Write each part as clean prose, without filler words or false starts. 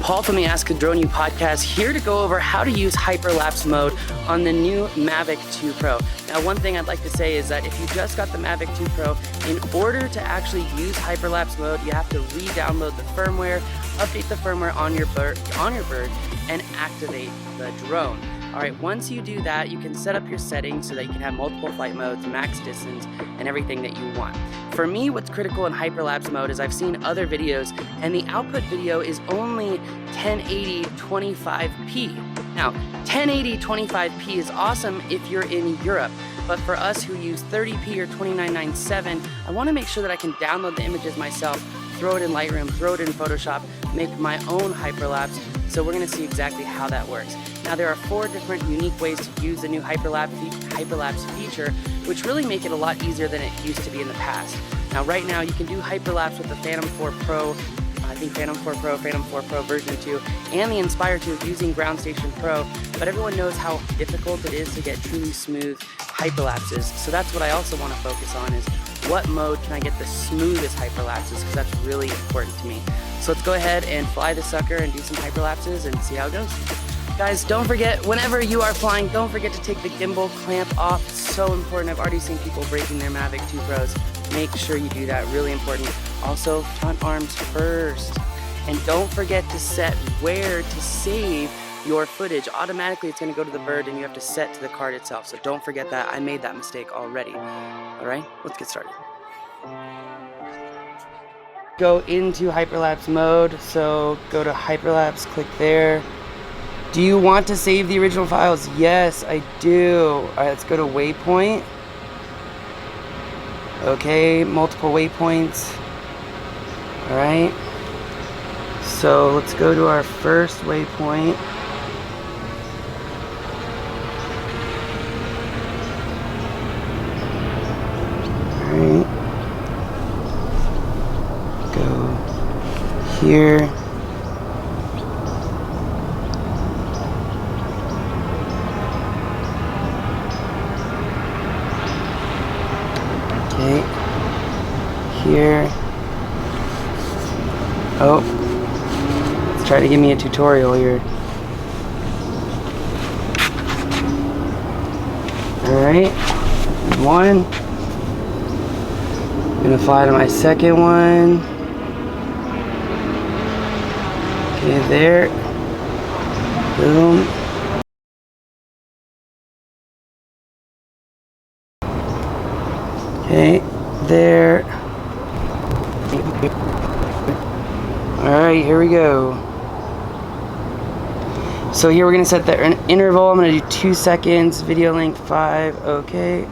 Paul from the Ask a Drone U podcast, here to go over how to use hyperlapse mode on the new Mavic 2 Pro. Now, one thing I'd like to say is that if you just got the Mavic 2 Pro, in order to actually use hyperlapse mode, you have to re-download the firmware, update the firmware on your bird, and activate the drone. All right, once you do that, you can set up your settings so that you can have multiple flight modes, max distance, and everything that you want. For me, what's critical in hyperlapse mode is I've seen other videos, and the output video is only 1080 25p. Now, 1080 25p is awesome if you're in Europe, but for us who use 30p or 2997, I want to make sure that I can download the images myself, throw it in Lightroom, throw it in Photoshop, make my own hyperlapse. So we're going to see exactly how that works. Now, there are 4 different unique ways to use the new hyperlapse feature, which really make it a lot easier than it used to be in the past. Now, right now, you can do hyperlapse with the Phantom 4 Pro, I think Phantom 4 Pro, Phantom 4 Pro version 2, and the Inspire 2 using Ground Station Pro, but everyone knows how difficult it is to get truly smooth hyperlapses. So that's what I also want to focus on, is what mode can I get the smoothest hyperlapses, because that's really important to me. So let's go ahead and fly the sucker and do some hyperlapses and see how it goes. Guys, don't forget, whenever you are flying, don't forget to take the gimbal clamp off. It's so important. I've already seen people breaking their Mavic 2 Pros. Make sure you do that, really important. Also, front arms first. And don't forget to set where to save your footage. Automatically, it's gonna go to the bird and you have to set to the card itself. So don't forget that. I made that mistake already. All right, let's get started. Go into hyperlapse mode. So go to hyperlapse, click there. Do you want to save the original files? Yes, I do. All right, let's go to Waypoint. Okay, multiple waypoints. All right. So let's go to our first waypoint. All right. Go here. Okay, here. Oh, let's try to give me a tutorial here. Alright, one. I'm gonna fly to my second one. Okay, there. Boom. Okay, there. Alright, here we go. So here we're going to set the interval. I'm going to do 2 seconds, video length 5, okay.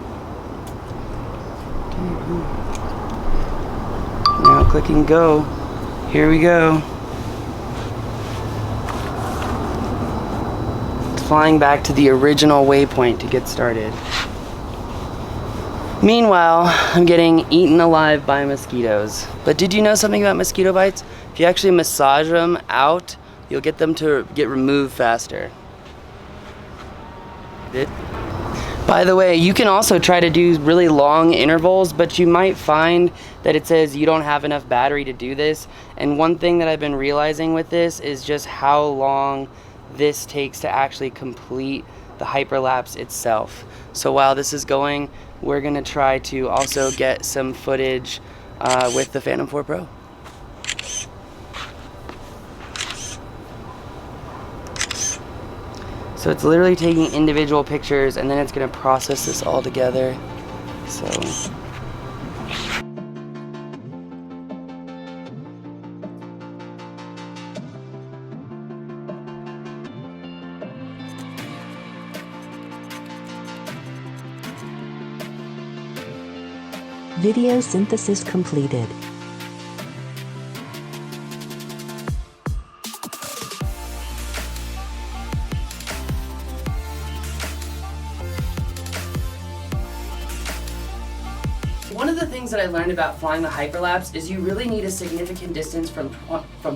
Now clicking go. Here we go. Flying back to the original waypoint to get started. Meanwhile, I'm getting eaten alive by mosquitoes. But did you know something about mosquito bites? If you actually massage them out, you'll get them to get removed faster. By the way, you can also try to do really long intervals, but you might find that it says you don't have enough battery to do this. And one thing that I've been realizing with this is just how long this takes to actually complete the hyperlapse itself. So while this is going, we're gonna try to also get some footage with the Phantom 4 Pro. So it's literally taking individual pictures and then it's gonna process this all together. So. Video synthesis completed. One of the things that I learned about flying the hyperlapse is you really need a significant distance from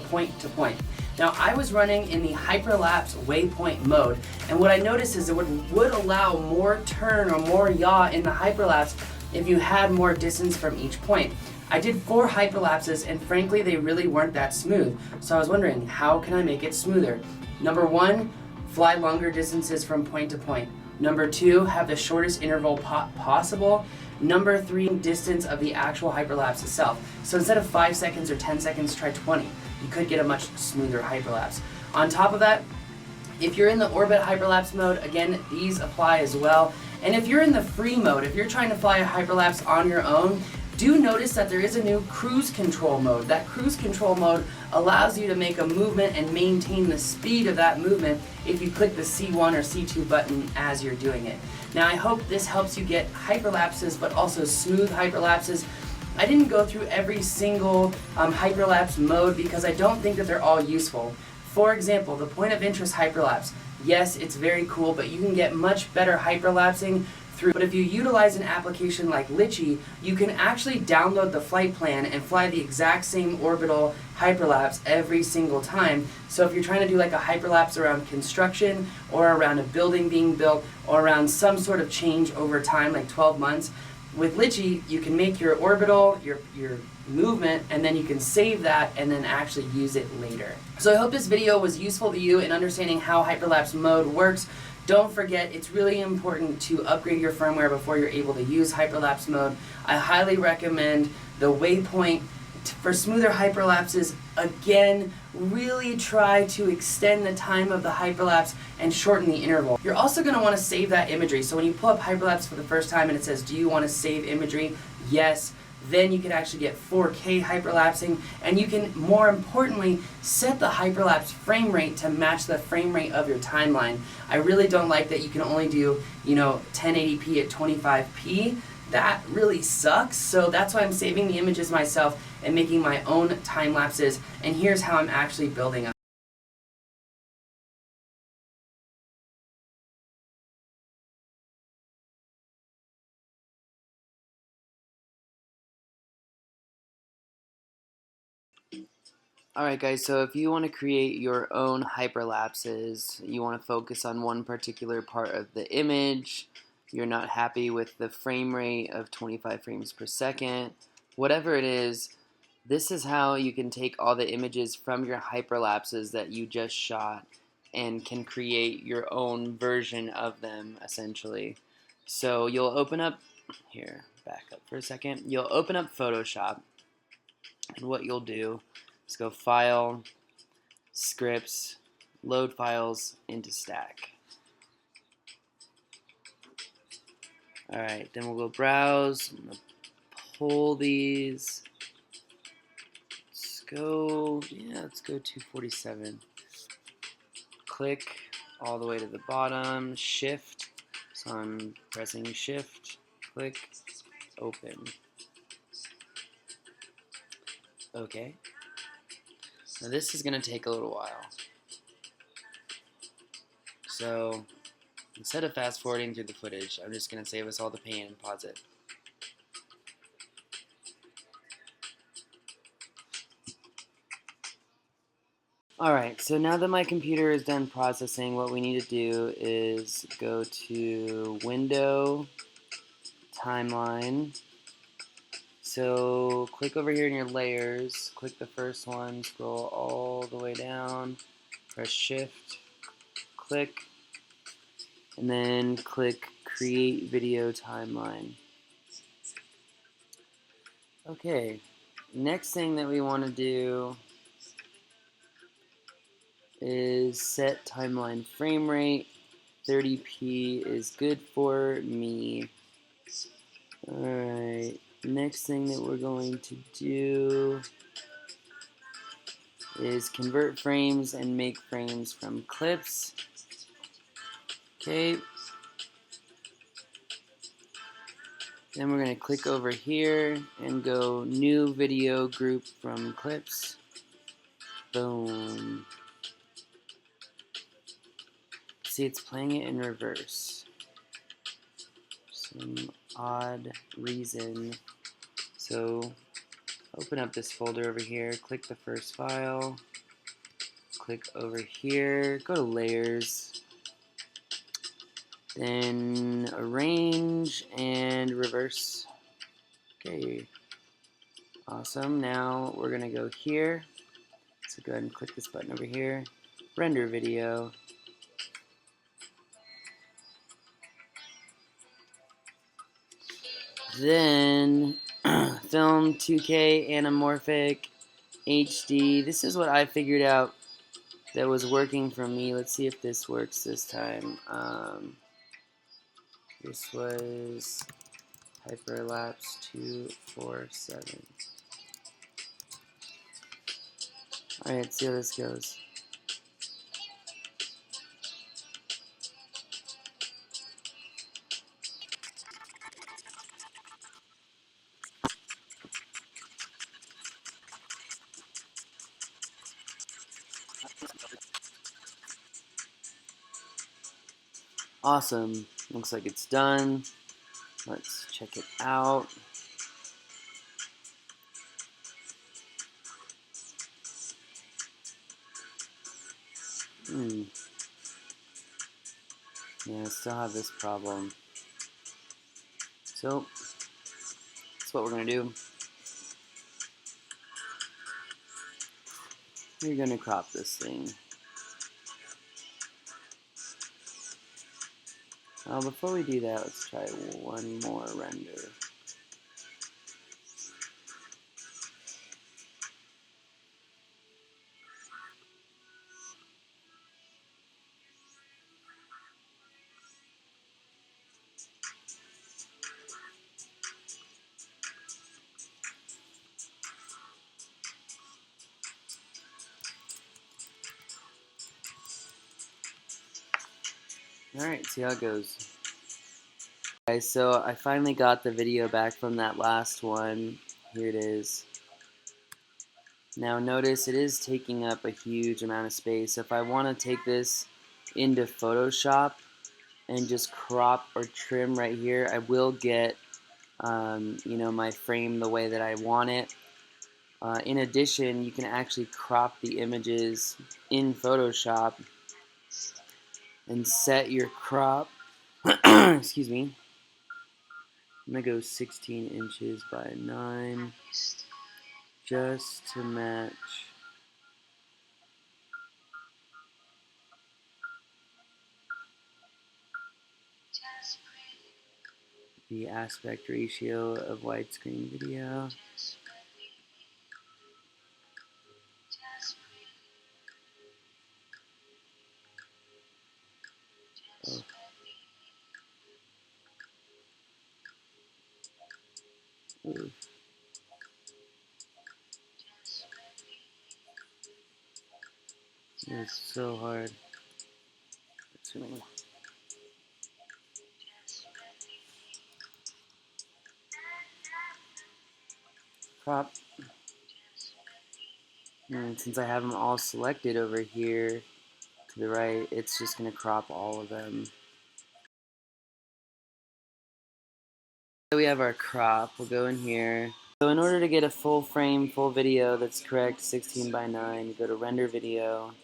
point to point. Now, I was running in the hyperlapse waypoint mode, and what I noticed is it would allow more turn or more yaw in the hyperlapse if you had more distance from each point. I did 4 hyperlapses, and frankly they really weren't that smooth. So I was wondering, how can I make it smoother? Number 1, fly longer distances from point to point. Number 2, have the shortest interval possible. Number 3, distance of the actual hyperlapse itself. So instead of 5 seconds or 10 seconds, try 20. You could get a much smoother hyperlapse. On top of that, if you're in the orbit hyperlapse mode, again, these apply as well. And if you're in the free mode, if you're trying to fly a hyperlapse on your own, do notice that there is a new cruise control mode. That cruise control mode allows you to make a movement and maintain the speed of that movement if you click the C1 or C2 button as you're doing it. Now I hope this helps you get hyperlapses, but also smooth hyperlapses. I didn't go through every single hyperlapse mode because I don't think that they're all useful. For example, the point of interest hyperlapse. Yes, it's very cool, but you can get much better hyperlapsing through. But if you utilize an application like Litchi, you can actually download the flight plan and fly the exact same orbital hyperlapse every single time. So if you're trying to do like a hyperlapse around construction or around a building being built or around some sort of change over time, like 12 months, with Litchi, you can make your orbital, your movement, and then you can save that and then actually use it later. So I hope this video was useful to you in understanding how hyperlapse mode works. Don't forget, it's really important to upgrade your firmware before you're able to use hyperlapse mode. I highly recommend the Waypoint for smoother hyperlapses. Again, really try to extend the time of the hyperlapse and shorten the interval. You're also going to want to save that imagery. So when you pull up hyperlapse for the first time and it says, do you want to save imagery? Yes. Then you can actually get 4K hyperlapsing, and you can, more importantly, set the hyperlapse frame rate to match the frame rate of your timeline. I really don't like that you can only do, 1080p at 25p. That really sucks, so that's why I'm saving the images myself and making my own time lapses, and here's how I'm actually building them. Alright guys, so if you want to create your own hyperlapses, you want to focus on one particular part of the image, you're not happy with the frame rate of 25 frames per second, whatever it is, this is how you can take all the images from your hyperlapses that you just shot and can create your own version of them, essentially. So you'll open up, here, back up for a second, you'll open up Photoshop, and what you'll do is go File, Scripts, Load Files into Stack. Alright, then we'll go Browse, I'm gonna pull these. Let's go 247. Click all the way to the bottom, Shift, so I'm pressing Shift, click, Open. Okay. Now this is going to take a little while. So instead of fast forwarding through the footage, I'm just going to save us all the pain and pause it. Alright, so now that my computer is done processing, what we need to do is go to Window, Timeline. So click over here in your layers, click the first one, scroll all the way down, press Shift, click, and then click Create Video Timeline. Okay, next thing that we want to do is set timeline frame rate. 30p is good for me. Alright, next thing that we're going to do is convert frames and make frames from clips. Okay. Then we're going to click over here and go New Video Group from Clips. Boom. See, it's playing it in reverse. Some odd reason. So open up this folder over here, click the first file, click over here, go to Layers, then Arrange and Reverse. Okay. Awesome. Now we're going to go here. So go ahead and click this button over here. Render video. Then film 2K anamorphic HD. This is what I figured out that was working for me. Let's see if this works this time. This was hyperlapse 247. Alright, let's see how this goes. Awesome. Looks like it's done. Let's check it out. Yeah, I still have this problem. So, that's what we're going to do. We're going to crop this thing. Before we do that, let's try one more render. Alright, see how it goes. Okay, so I finally got the video back from that last one. Here it is. Now notice it is taking up a huge amount of space. If I want to take this into Photoshop and just crop or trim right here, I will get my frame the way that I want it. In addition, you can actually crop the images in Photoshop and set your crop. Excuse me. I'm gonna go 16 inches by 9 just to match the aspect ratio of widescreen video. Oh. Ooh. It's so hard. Crop. And since I have them all selected over here to the right, it's just going to crop all of them. So we have our crop. We'll go in here. So in order to get a full frame, full video that's correct, 16 by 9, go to render video,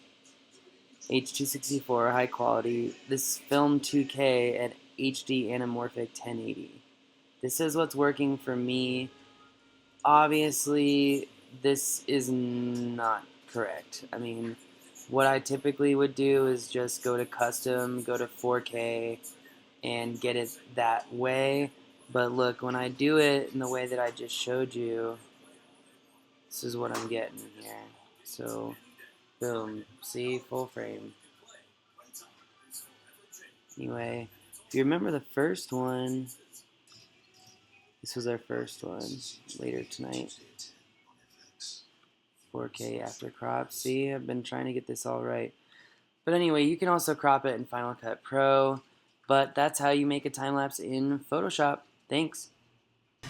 H264, high quality. This film 2K at HD anamorphic 1080. This is what's working for me. Obviously, this is not correct. I mean, what I typically would do is just go to custom, go to 4K, and get it that way. But look, when I do it in the way that I just showed you, this is what I'm getting here. So, boom, see, full frame. Anyway, if you remember the first one, this was our first one, later tonight. 4K after crop. See, I've been trying to get this all right. But anyway, you can also crop it in Final Cut Pro. But that's how you make a time lapse in Photoshop. Thanks.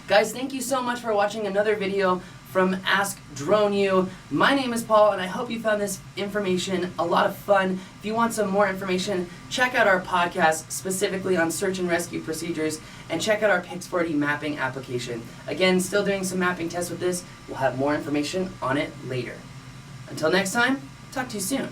Guys, thank you so much for watching another video from Ask Drone U. My name is Paul, and I hope you found this information a lot of fun. If you want some more information, check out our podcast specifically on search and rescue procedures, and check out our Pix4D mapping application. Again, still doing some mapping tests with this. We'll have more information on it later. Until next time, talk to you soon.